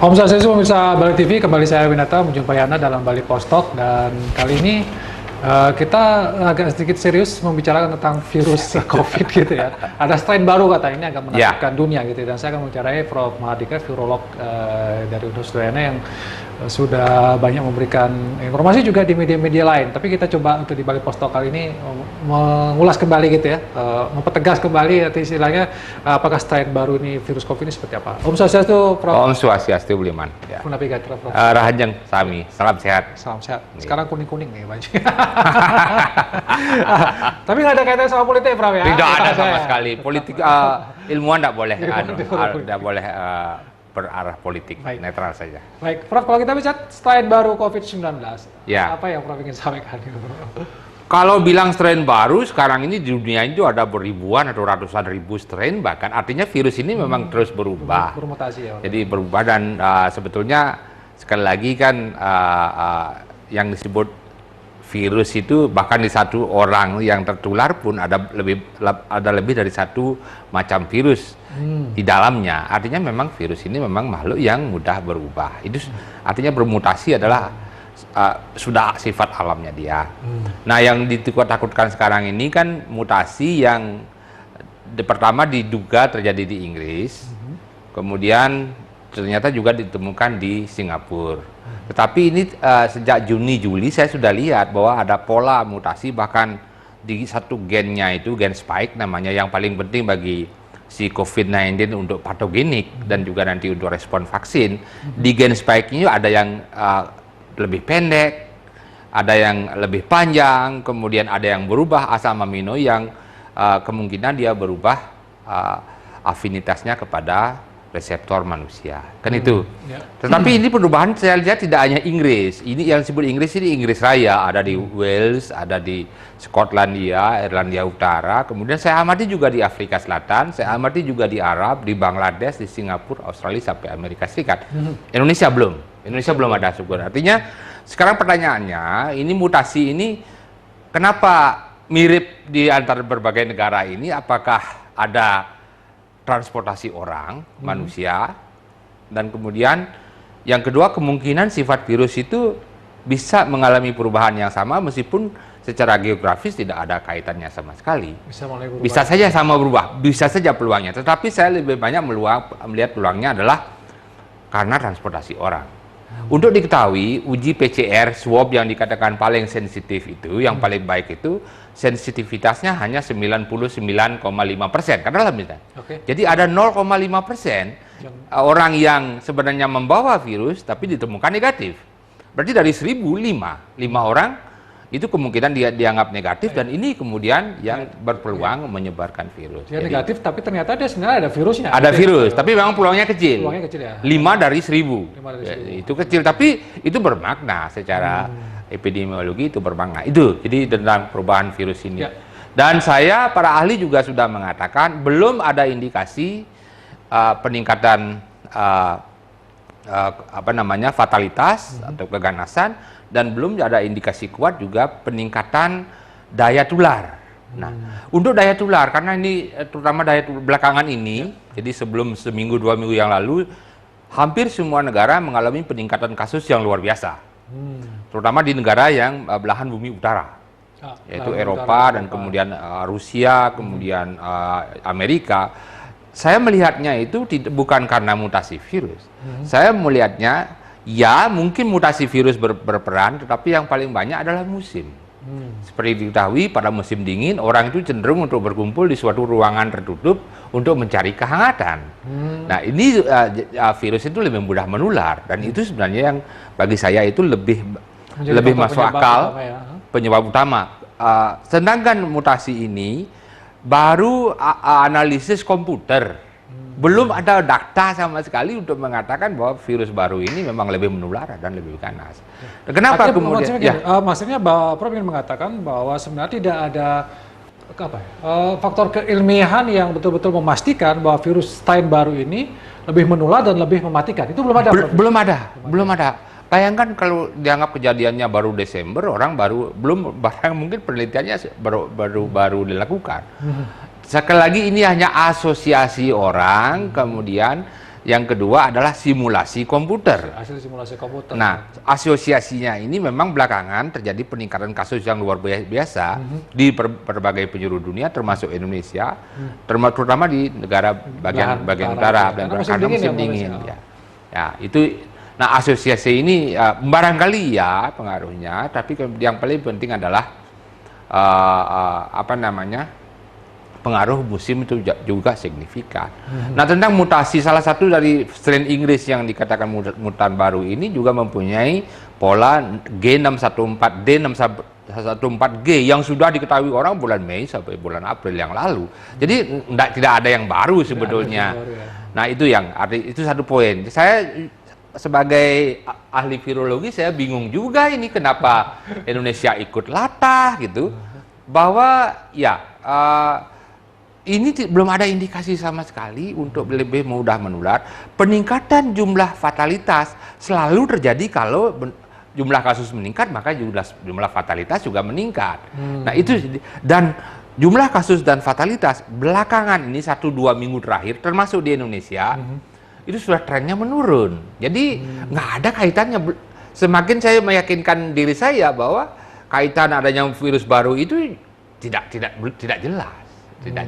Om Swastiastu pemirsa Balik TV, kembali saya Winata menjumpai Anda dalam Balik Postok, dan kali ini kita agak sedikit serius membicarakan tentang virus COVID gitu ya. Ada strain baru kata ini agak menakutkan dunia gitu, dan saya akan membicarakan Prof. Mahardika, virolog dari Universitas yang sudah banyak memberikan informasi juga di media-media lain. Tapi kita coba untuk di Balik Postok kali ini mengulas kembali gitu ya, mempertegas kembali arti istilahnya apakah strain baru ini virus COVID ini seperti apa. Om Swastiastu, Prof. Om Swastiastu, Buliman. Ya. Navigator, Prof. Rahajeng Sami, salam sehat. Salam sehat. Sekarang kuning-kuning nih baju. Tapi nggak ada kaitannya sama politik, Prof ya? Tidak ada sama sekali. Politik ilmuwan tidak boleh, tidak boleh berarah politik. Baik. Netral saja. Baik, Prof, kalau kita bicara strain baru COVID-19, ya, apa yang Prof ingin sampaikan? Kalau bilang strain baru, sekarang ini di dunia itu ada beribuan atau ratusan ribu strain, bahkan artinya virus ini memang terus berubah. Bermutasi ya. Jadi berubah, dan sebetulnya sekali lagi kan yang disebut virus itu bahkan di satu orang yang tertular pun ada lebih dari satu macam virus di dalamnya. Artinya memang virus ini memang makhluk yang mudah berubah. Itu artinya bermutasi adalah sudah sifat alamnya dia. Nah, yang ditakutkan sekarang ini kan mutasi yang pertama diduga terjadi di Inggris, kemudian ternyata juga ditemukan di Singapura. Tetapi ini sejak Juni-Juli saya sudah lihat bahwa ada pola mutasi, bahkan di satu gennya itu, gen spike namanya, yang paling penting bagi si COVID-19 untuk patogenik dan juga nanti untuk respon vaksin. Di gen spike ini ada yang lebih pendek, ada yang lebih panjang, kemudian ada yang berubah asam amino yang kemungkinan dia berubah afinitasnya kepada reseptor manusia, kan itu. Tetapi ini perubahan saya lihat tidak hanya Inggris. Ini yang disebut Inggris ini Inggris Raya, ada di Wales, ada di Skotlandia, Irlandia Utara. Kemudian saya amati juga di Afrika Selatan, saya amati juga di Arab, di Bangladesh, di Singapura, Australia sampai Amerika Serikat. Indonesia belum ada syukur. Artinya sekarang pertanyaannya, ini mutasi ini kenapa mirip di antara berbagai negara ini? Apakah ada transportasi orang, manusia, dan kemudian yang kedua kemungkinan sifat virus itu bisa mengalami perubahan yang sama meskipun secara geografis tidak ada kaitannya sama sekali. Bisa saja sama berubah, bisa saja peluangnya. Tetapi saya lebih banyak melihat peluangnya adalah karena transportasi orang. Untuk diketahui, uji PCR swab yang dikatakan paling sensitif itu, yang paling baik itu, sensitivitasnya hanya 99,5%, katakanlah misalnya. Jadi ada 0,5% orang yang sebenarnya membawa virus tapi ditemukan negatif. Berarti dari 1.005 orang itu kemungkinan dia dianggap negatif, dan ini kemudian yang berpeluang menyebarkan virus. Dia negatif, tapi ternyata dia sebenarnya ada virusnya. Ada virus, tapi memang peluangnya kecil. Peluangnya kecil ya. 5 dari 1.000. Itu kecil, tapi itu bermakna secara epidemiologi, itu bermakna. Itu jadi tentang perubahan virus ini. Dan para ahli juga sudah mengatakan belum ada indikasi peningkatan fatalitas atau keganasan, dan belum ada indikasi kuat juga peningkatan daya tular. Nah, untuk daya tular, karena ini terutama daya tular belakangan ini, jadi sebelum seminggu 2 minggu yang lalu, hampir semua negara mengalami peningkatan kasus yang luar biasa. Terutama di negara yang belahan bumi utara, yaitu Eropa dan kemudian Rusia, kemudian Amerika. Saya melihatnya itu bukan karena mutasi virus. Saya melihatnya, ya mungkin mutasi virus berperan, tetapi yang paling banyak adalah musim. Seperti diketahui, pada musim dingin orang itu cenderung untuk berkumpul di suatu ruangan tertutup untuk mencari kehangatan. Nah, ini virus itu lebih mudah menular, dan itu sebenarnya yang bagi saya itu lebih masuk akal, penyebab utama. Sedangkan mutasi ini baru analisis komputer. Belum ada data sama sekali untuk mengatakan bahwa virus baru ini memang lebih menular dan lebih ganas. Kenapa kemudian? Maksudnya Prof ingin mengatakan bahwa sebenarnya tidak ada faktor keilmiahan yang betul-betul memastikan bahwa virus strain baru ini lebih menular dan lebih mematikan. Itu belum ada. Belum ada. Bayangkan kalau dianggap kejadiannya baru Desember, orang bahkan mungkin penelitiannya baru dilakukan. Sekali lagi ini hanya asosiasi orang kemudian yang kedua adalah simulasi komputer. Hasil simulasi komputer. Nah, asosiasinya ini memang belakangan terjadi peningkatan kasus yang luar biasa di berbagai penjuru dunia, termasuk Indonesia, terutama di negara bagian utara, karena musim dingin. Ya, itu. Nah, asosiasi ini barangkali ya pengaruhnya, tapi yang paling penting adalah pengaruh musim itu juga signifikan. Nah, tentang mutasi, salah satu dari strain Inggris yang dikatakan mutan baru ini juga mempunyai pola G614, D614G yang sudah diketahui orang bulan Mei sampai bulan April yang lalu. Jadi tidak ada yang baru sebetulnya. Nah, itu satu poin. Saya sebagai ahli virologi saya bingung juga ini kenapa Indonesia ikut latah gitu, bahwa ya ini belum ada indikasi sama sekali untuk lebih mudah menular. Peningkatan jumlah fatalitas selalu terjadi kalau jumlah kasus meningkat, maka jumlah fatalitas juga meningkat. Nah, itu, dan jumlah kasus dan fatalitas belakangan ini 1-2 minggu terakhir termasuk di Indonesia itu sudah trennya menurun. Jadi nggak ada kaitannya. Semakin saya meyakinkan diri saya bahwa kaitan adanya virus baru itu tidak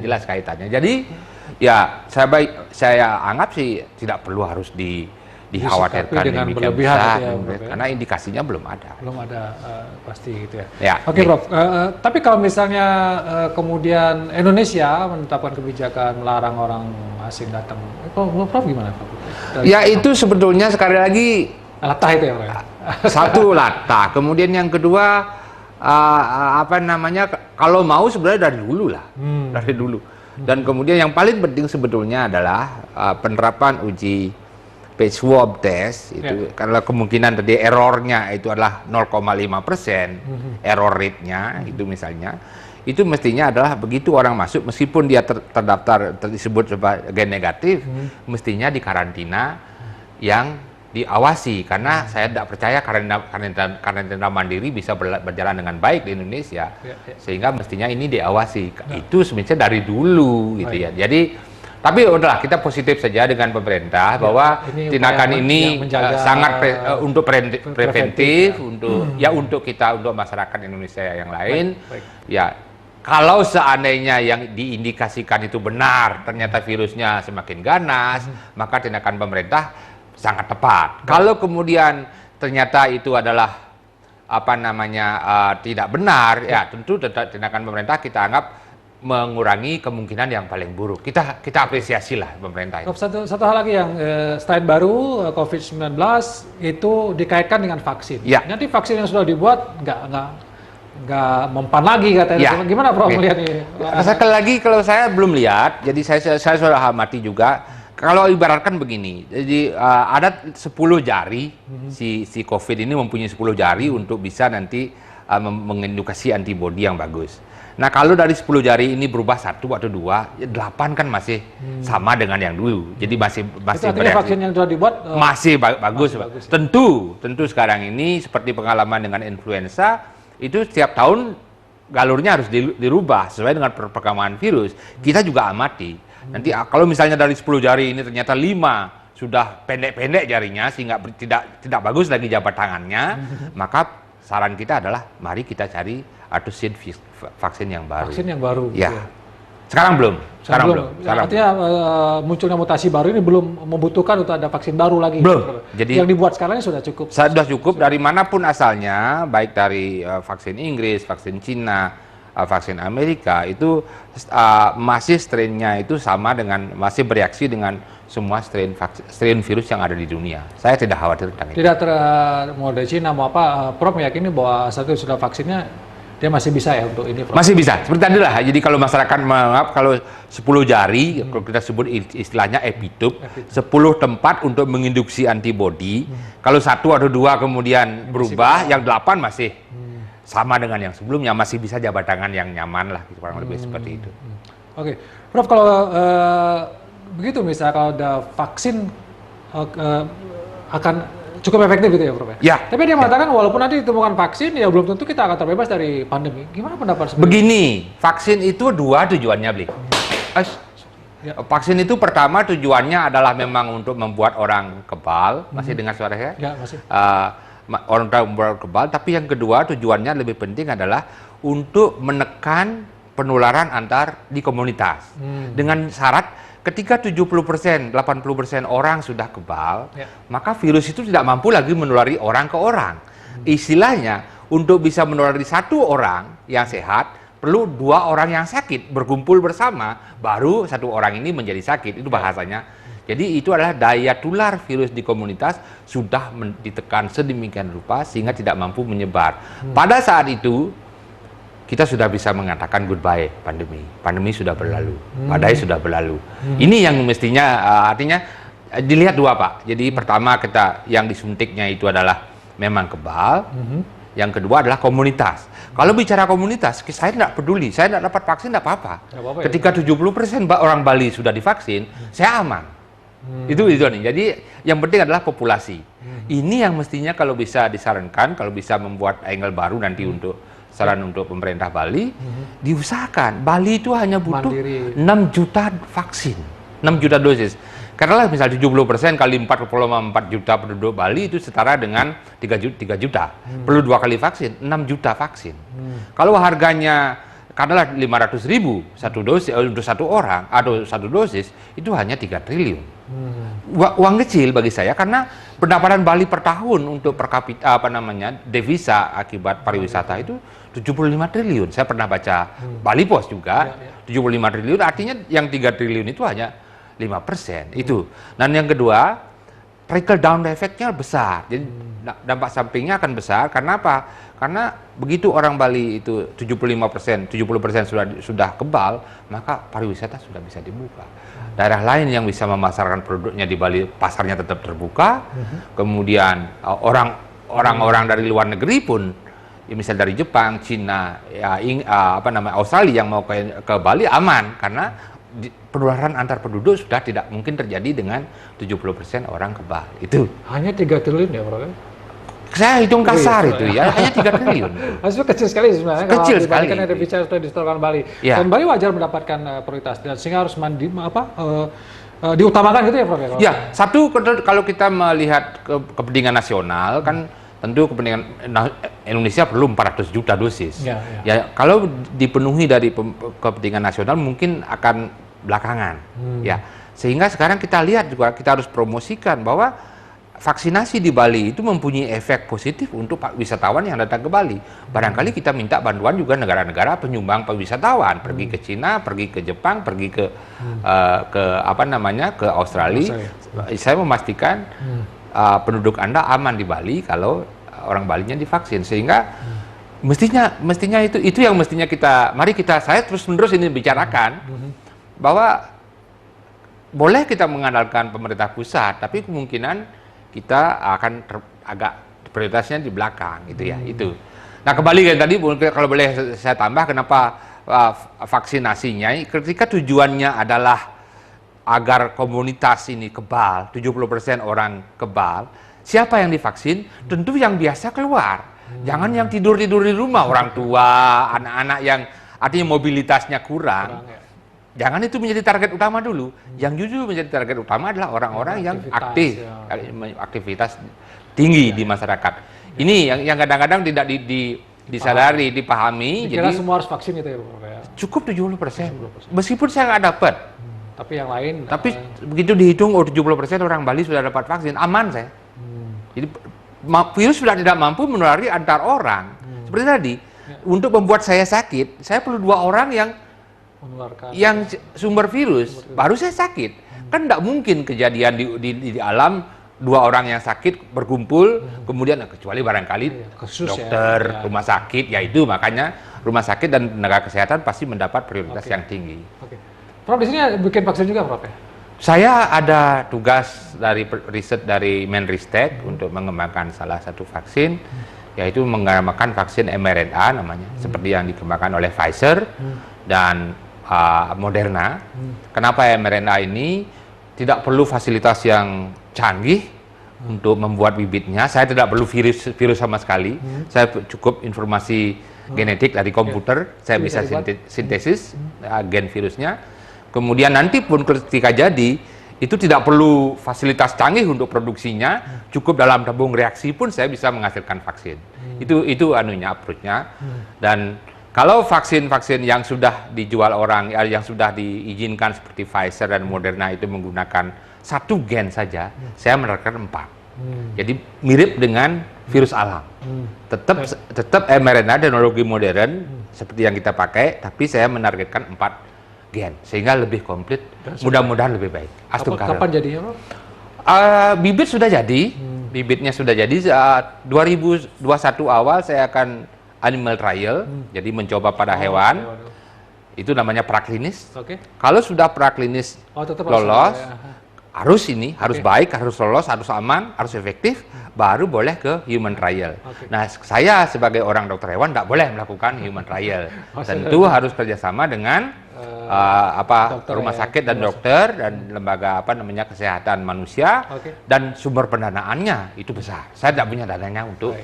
jelas kaitannya. Jadi ya saya anggap sih tidak perlu harus dikhawatirkan dengan demikian besar, karena indikasinya belum ada. Belum ada pasti gitu ya. Ya, Oke, Prof. Tapi kalau misalnya kemudian Indonesia menetapkan kebijakan melarang orang asing datang, Prof gimana, Prof? Ya, itu sebetulnya sekali lagi latah itu ya, Prof. Satu latah, kemudian yang kedua kalau mau sebenarnya dari dulu lah, dari dulu. Dan kemudian yang paling penting sebetulnya adalah penerapan uji swab test itu, karena kemungkinan tadi errornya itu adalah 0,5%, error rate-nya itu misalnya, itu mestinya adalah begitu orang masuk, meskipun dia terdaftar disebut sebagai negatif, mestinya dikarantina yang diawasi, karena saya tidak percaya karantina mandiri bisa berjalan dengan baik di Indonesia, sehingga mestinya ini diawasi. Itu sebenarnya dari dulu gitu ya. Jadi tapi udahlah, kita positif saja dengan pemerintah bahwa tindakan ini sangat untuk preventif, untuk masyarakat Indonesia yang lain. Ya, kalau seandainya yang diindikasikan itu benar, ternyata virusnya semakin ganas, maka tindakan pemerintah sangat tepat. Kalau kemudian ternyata itu adalah tidak benar, ya tentu tindakan pemerintah kita anggap mengurangi kemungkinan yang paling buruk. Kita apresiasi lah pemerintah itu. Satu hal lagi yang strain baru COVID-19 itu dikaitkan dengan vaksin. Ya. Nanti vaksin yang sudah dibuat nggak mempan lagi katanya. Ya. Gimana Prof melihat ini? Sekali lagi kalau saya belum lihat, jadi saya sudah amati juga. Kalau ibaratkan begini, jadi ada 10 jari si COVID ini mempunyai 10 jari untuk bisa nanti mengindukasi antibodi yang bagus. Nah, kalau dari 10 jari ini berubah 1 atau 2, 8 kan masih sama dengan yang dulu. Jadi masih vaksin yang sudah dibuat masih bagus. Tentu sekarang ini seperti pengalaman dengan influenza, itu setiap tahun galurnya harus dirubah sesuai dengan perkembangan virus. Kita juga amati. Nanti kalau misalnya dari 10 jari ini ternyata 5 sudah pendek-pendek jarinya sehingga tidak bagus lagi jabat tangannya, maka saran kita adalah mari kita cari vaksin yang baru. Vaksin yang baru. Ya. Sekarang belum. Artinya munculnya mutasi baru ini belum membutuhkan untuk ada vaksin baru lagi. Belum. Jadi yang dibuat sekarang sudah cukup. Sudah cukup dari manapun asalnya, baik dari vaksin Inggris, vaksin Cina, vaksin Amerika, itu masih strain-nya itu sama dengan, masih bereaksi dengan semua strain virus yang ada di dunia. Saya tidak khawatir tentang itu. Tidak mau dari Cina mau apa, Prof meyakini bahwa satu sudah vaksinnya dia masih bisa ya untuk ini, Prof? Masih bisa, seperti tadi lah. Jadi kalau masyarakat menganggap kalau 10 jari, kalau kita sebut istilahnya epitope, 10 tempat untuk menginduksi antibodi, kalau 1 atau 2 kemudian berubah, yang 8 masih sama dengan yang sebelumnya, masih bisa jabat tangan yang nyaman lah, kurang lebih seperti itu. Oke, Prof, kalau begitu misalnya kalau ada vaksin akan cukup efektif gitu ya, Prof? Ya. Tapi dia mengatakan walaupun nanti ditemukan vaksin, ya belum tentu kita akan terbebas dari pandemi. Gimana pendapat sebenarnya? Begini, vaksin itu 2 tujuannya, Bli. Ya. Vaksin itu pertama tujuannya adalah memang untuk membuat orang kebal. Masih dengar suara saya? Ya, masih. Orang membuat kebal. Tapi yang kedua tujuannya lebih penting adalah untuk menekan penularan antar di komunitas. Dengan syarat ketika 70%, 80% orang sudah kebal, maka virus itu tidak mampu lagi menulari orang ke orang. Istilahnya, untuk bisa menulari satu orang yang sehat, perlu 2 orang yang sakit berkumpul bersama, baru 1 orang ini menjadi sakit. Itu bahasanya. Jadi itu adalah daya tular virus di komunitas sudah ditekan sedemikian rupa sehingga tidak mampu menyebar. Pada saat itu, kita sudah bisa mengatakan goodbye pandemi. Pandemi sudah berlalu, badai sudah berlalu. Ini yang mestinya artinya dilihat 2, Pak. Jadi pertama kita yang disuntiknya itu adalah memang kebal. Yang kedua adalah komunitas. Kalau bicara komunitas, saya tidak peduli. Saya tidak dapat vaksin, tidak apa-apa. Ketika 70% orang Bali sudah divaksin, saya aman. Itu nih. Jadi yang penting adalah populasi. Ini yang mestinya kalau bisa disarankan, kalau bisa membuat angle baru nanti untuk saran untuk pemerintah Bali, diusahakan. Bali itu hanya butuh 6 juta vaksin, 6 juta dosis. Karena misal 70% kali 4,4 juta penduduk Bali itu setara dengan 3 juta. Perlu 2 kali vaksin, 6 juta vaksin. Kalau harganya katakanlah 500.000 satu dosis untuk 1 orang atau 1 dosis, itu hanya 3 triliun. Uang kecil bagi saya karena pendapatan Bali per tahun untuk per kapita devisa akibat pariwisata itu 75 triliun. Saya pernah baca Bali Post juga, 75 triliun artinya yang 3 triliun itu hanya 5% itu. Dan yang kedua, trickle down efeknya besar. Jadi dampak sampingnya akan besar. Karena apa? Karena begitu orang Bali itu 70% sudah kebal, maka pariwisata sudah bisa dibuka. Daerah lain yang bisa memasarkan produknya di Bali, pasarnya tetap terbuka. Kemudian orang-orang dari luar negeri pun, ya misal dari Jepang, Cina, Australia yang mau ke Bali aman karena penularan antar penduduk sudah tidak mungkin terjadi dengan 70% orang kebal. Itu. Hanya 3 triliun ya, Prof? Saya hitung kasar itu ya, hanya 3 triliun. Maksudnya kecil sekali sebenarnya. Kecil sekali. Kalau ada bicara sudah distorkan Bali. Ya. Dan Bali wajar mendapatkan prioritas dan sehingga harus diutamakan gitu ya, Prof? Ya, satu kalau kita melihat kepentingan nasional kan tentu kepentingan Indonesia perlu 400 juta dosis. Ya, kalau dipenuhi dari kepentingan nasional mungkin akan belakangan. Ya, sehingga sekarang kita lihat juga kita harus promosikan bahwa vaksinasi di Bali itu mempunyai efek positif untuk wisatawan yang datang ke Bali. Barangkali kita minta bantuan juga negara-negara penyumbang wisatawan, pergi ke Cina, pergi ke Jepang, pergi ke ke Australia. Saya memastikan penduduk Anda aman di Bali kalau orang Balinya divaksin, sehingga mestinya itu yang mestinya saya terus-menerus ini bicarakan bahwa boleh kita mengandalkan pemerintah pusat, tapi kemungkinan kita akan agak prioritasnya di belakang gitu ya. Itu. Nah, kembali kan tadi kalau boleh saya tambah kenapa vaksinasinya ketika tujuannya adalah agar komunitas ini kebal, 70% orang kebal, siapa yang divaksin? Tentu yang biasa keluar. Jangan yang tidur-tidur di rumah, orang tua, anak-anak yang artinya mobilitasnya kurang. Jangan itu menjadi target utama dulu. Yang jujur menjadi target utama adalah orang-orang yang aktif, aktivitas tinggi di masyarakat. Ini yang kadang-kadang tidak disadari, dipahami. Jadi jadi semua harus vaksin itu ya, Prof? Cukup 70%. Meskipun saya nggak dapat. Tapi yang lain. Tapi begitu dihitung 70% orang Bali sudah dapat vaksin, aman saya. Jadi virus sudah tidak mampu menulari antar orang. Seperti tadi, untuk membuat saya sakit, saya perlu 2 orang yang sumber virus, baru saya sakit. Kan tidak mungkin kejadian di alam 2 orang yang sakit berkumpul, kemudian kecuali barangkali dokter, rumah sakit, yaitu makanya rumah sakit dan tenaga kesehatan pasti mendapat prioritas yang tinggi. Prof, di sini bikin vaksin juga, Prof? Saya ada tugas dari riset dari Menristek untuk mengembangkan salah satu vaksin, yaitu mengembangkan vaksin mRNA namanya, seperti yang dikembangkan oleh Pfizer dan Moderna. Kenapa mRNA ini tidak perlu fasilitas yang canggih untuk membuat bibitnya? Saya tidak perlu virus sama sekali. Saya cukup informasi genetik dari komputer. Saya bisa sintesis gen virusnya. Kemudian nanti pun ketika jadi, itu tidak perlu fasilitas canggih untuk produksinya, cukup dalam tabung reaksi pun saya bisa menghasilkan vaksin. Itu anunya, approach-nya. Dan kalau vaksin-vaksin yang sudah dijual orang, yang sudah diizinkan seperti Pfizer dan Moderna itu menggunakan satu gen saja, saya menerapkan 4. Jadi mirip dengan virus alam. Tetap mRNA teknologi modern seperti yang kita pakai, tapi saya menargetkan 4 gen sehingga lebih komplit, mudah-mudahan lebih baik. Kapan jadinya, Bro? Bibit sudah jadi, bibitnya sudah jadi. 2021 awal saya akan animal trial, jadi mencoba pada hewan. Itu namanya praklinis. Kalau sudah praklinis tetap lolos, harus harus baik, harus lolos, harus aman, harus efektif, baru boleh ke human trial. Nah, saya sebagai orang dokter hewan tidak boleh melakukan human trial. Tentu harus kerjasama dengan rumah sakit dan dokter dan lembaga kesehatan manusia, dan sumber pendanaannya itu besar. Saya tidak punya dananya untuk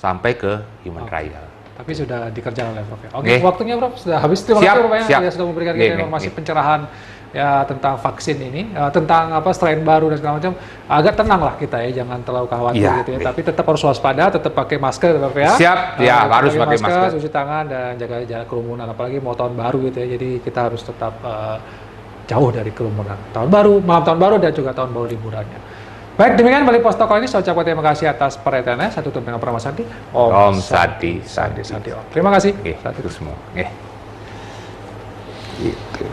sampai ke human trial. Tapi sudah dikerjakan oleh Prof. Waktunya Prof sudah habis. Terima kasih Prof ya sudah memberikan kita informasi pencerahan ya tentang vaksin ini, tentang strain baru dan segala macam. Agak tenang lah kita ya, jangan terlalu khawatir gitu ya. Tapi tetap harus waspada, tetap pakai masker Prof ya. Siap, harus pakai masker, cuci tangan dan jaga jarak kerumunan, apalagi mau tahun baru gitu ya. Jadi kita harus tetap jauh dari kerumunan. Malam tahun baru dan juga tahun baru liburannya. Baik, demikian Bali Pos Talk ini. Saya ucapkan terima kasih atas perhatiannya. Saya tutup dengan Pranama Santi. Om Santi. Terima kasih. Itu semua. Gitu.